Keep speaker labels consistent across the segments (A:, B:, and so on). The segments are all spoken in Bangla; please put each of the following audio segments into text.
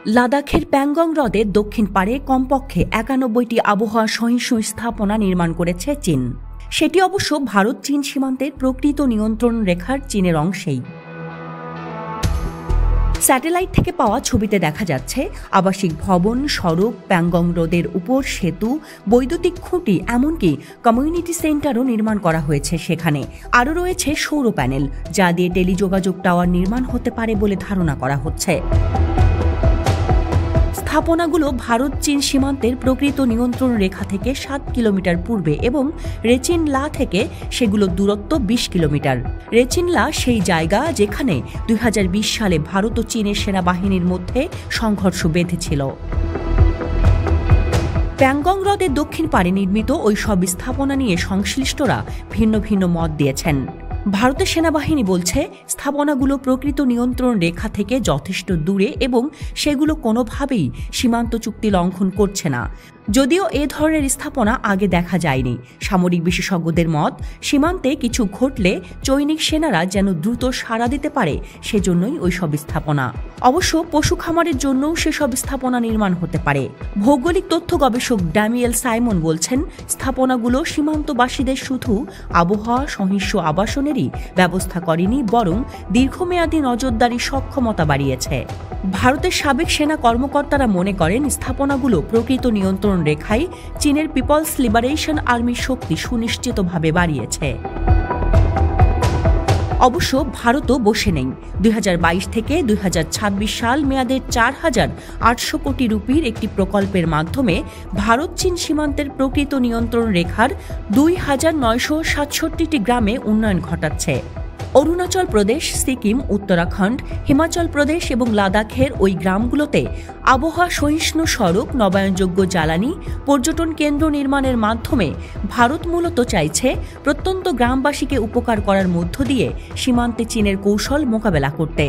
A: লাদাখের প্যাংগং হ্রদের দক্ষিণ পাড়ে কমপক্ষে ৯১টি আবহাওয়া সহিষ্ণু স্থাপনা নির্মাণ করেছে চীন। সেটি অবশ্য ভারত চীন সীমান্তের প্রকৃত নিয়ন্ত্রণ রেখার চীনের অংশেই। স্যাটেলাইট থেকে পাওয়া ছবিতে দেখা যাচ্ছে আবাসিক ভবন, সড়ক, প্যাংগং হ্রদের উপর সেতু, বৈদ্যুতিক খুঁটি, এমনকি কমিউনিটি সেন্টারও নির্মাণ করা হয়েছে সেখানে। আরও রয়েছে সৌর প্যানেল, যা দিয়ে টেলিযোগাযোগ টাওয়ার নির্মাণ হতে পারে বলে ধারণা করা হচ্ছে। স্থাপনাগুলো ভারত চীন সীমান্তের প্রকৃত নিয়ন্ত্রণ রেখা থেকে ৭ কিলোমিটার পূর্বে এবং রেচিন লা থেকে সেগুলো দূরত্ব ২০ কিলোমিটার। রেচিন লা সেই জায়গা যেখানে ২০২০ সালে ভারত ও চীনের সেনাবাহিনীর মধ্যে সংঘর্ষ বেঁধেছিল। প্যাংগং হ্রদের দক্ষিণ পাড়ে নির্মিত ওই সব স্থাপনা নিয়ে সংশ্লিষ্টরা ভিন্ন ভিন্ন মত দিয়েছেন। ভারতের সেনাবাহিনী বলছে স্থাপনাগুলো প্রকৃত নিয়ন্ত্রণ রেখা থেকে যথেষ্ট দূরে এবং সেগুলো কোনোভাবেই সীমান্ত চুক্তি লঙ্ঘন করছে না। যদিও এ ধরনের স্থাপনা আগে দেখা যায়নি। সামরিক বিশেষজ্ঞদের মত, সীমান্তে কিছু ঘটলে চৈনিক সেনারা যেন দ্রুত সাড়া দিতে পারে, সেজন্যই ওই সব স্থাপনা। অবশ্য পশু খামারের জন্যও সেসব স্থাপনা নির্মাণ হতে পারে। ভৌগোলিক তথ্য গবেষক ড্যামিয়েল সাইমন বলছেন, স্থাপনাগুলো সীমান্তবাসীদের শুধু আবহাওয়া সহিষ্ণু আবাসনেরই ব্যবস্থা করেনি, বরং দীর্ঘমেয়াদী নজরদারি সক্ষমতা বাড়িয়েছে। ভারতের সাবেক সেনা কর্মকর্তারা মনে করেন স্থাপনাগুলো প্রকৃত নিয়ন্ত্রণ রেখায় চীনের পিপলস লিবারেশন আর্মির শক্তি সুনিশ্চিতভাবে বাড়িয়েছে। অবশ্য ভারতও বসে নেই। ২০২২ থেকে ২০২৬ সাল মেয়াদের ৪,৮০০ কোটি রুপির একটি প্রকল্পের মাধ্যমে ভারত চীন সীমান্তের প্রকৃত নিয়ন্ত্রণ রেখার ২,৯৬৭টি গ্রামে উন্নয়ন ঘটাচ্ছে। অরুণাচল প্রদেশ, সিকিম, উত্তরাখণ্ড, হিমাচল প্রদেশ এবং লাদাখের ওই গ্রামগুলোতে আবহাওয়া সহিষ্ণু সড়ক, নবায়নযোগ্য জ্বালানি, পর্যটন কেন্দ্র নির্মাণের মাধ্যমে ভারত মূলত চাইছে প্রত্যন্ত গ্রামবাসীকে উপকার করার মধ্য দিয়ে সীমান্তে চীনের কৌশল মোকাবেলা করতে।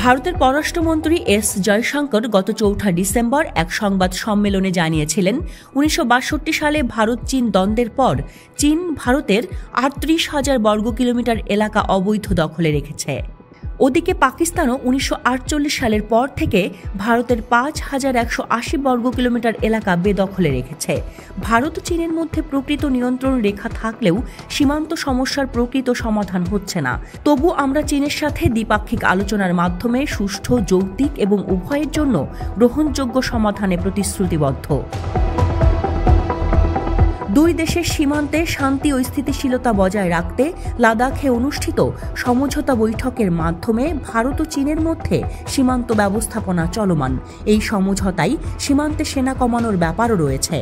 A: ভারতের পররাষ্ট্রমন্ত্রী এস জয়শঙ্কর গত ৪ ডিসেম্বর এক সংবাদ সম্মেলনে জানিয়েছিলেন, ১৯৬২ সালে ভারত চীন দ্বন্দ্বের পর চীন ভারতের ৩৮,০০০ বর্গ কিলোমিটার এলাকা অবৈধ দখলে রেখেছে। ওদিকে পাকিস্তানও ১৯৪৮ সালের পর থেকে ভারতের ৫,১৮০ বর্গ কিলোমিটার এলাকা বেদখলে রেখেছে। ভারত ও চীনের মধ্যে প্রকৃত নিয়ন্ত্রণ রেখা থাকলেও সীমান্ত সমস্যার প্রকৃত সমাধান হচ্ছে না। তবু আমরা চীনের সাথে দ্বিপাক্ষিক আলোচনার মাধ্যমে সুষ্ঠু, যৌক্তিক এবং উভয়ের জন্য গ্রহণযোগ্য সমাধানে প্রতিশ্রুতিবদ্ধ। দুই দেশের সীমান্তে শান্তি ও স্থিতিশীলতা বজায় রাখতে লাদাখে অনুষ্ঠিত সমঝোতা বৈঠকের মাধ্যমে ভারত ও চীনের মধ্যে সীমান্ত ব্যবস্থাপনা চলমান। এই সমঝোতায় সীমান্তে সেনা কমানোর ব্যাপারও রয়েছে।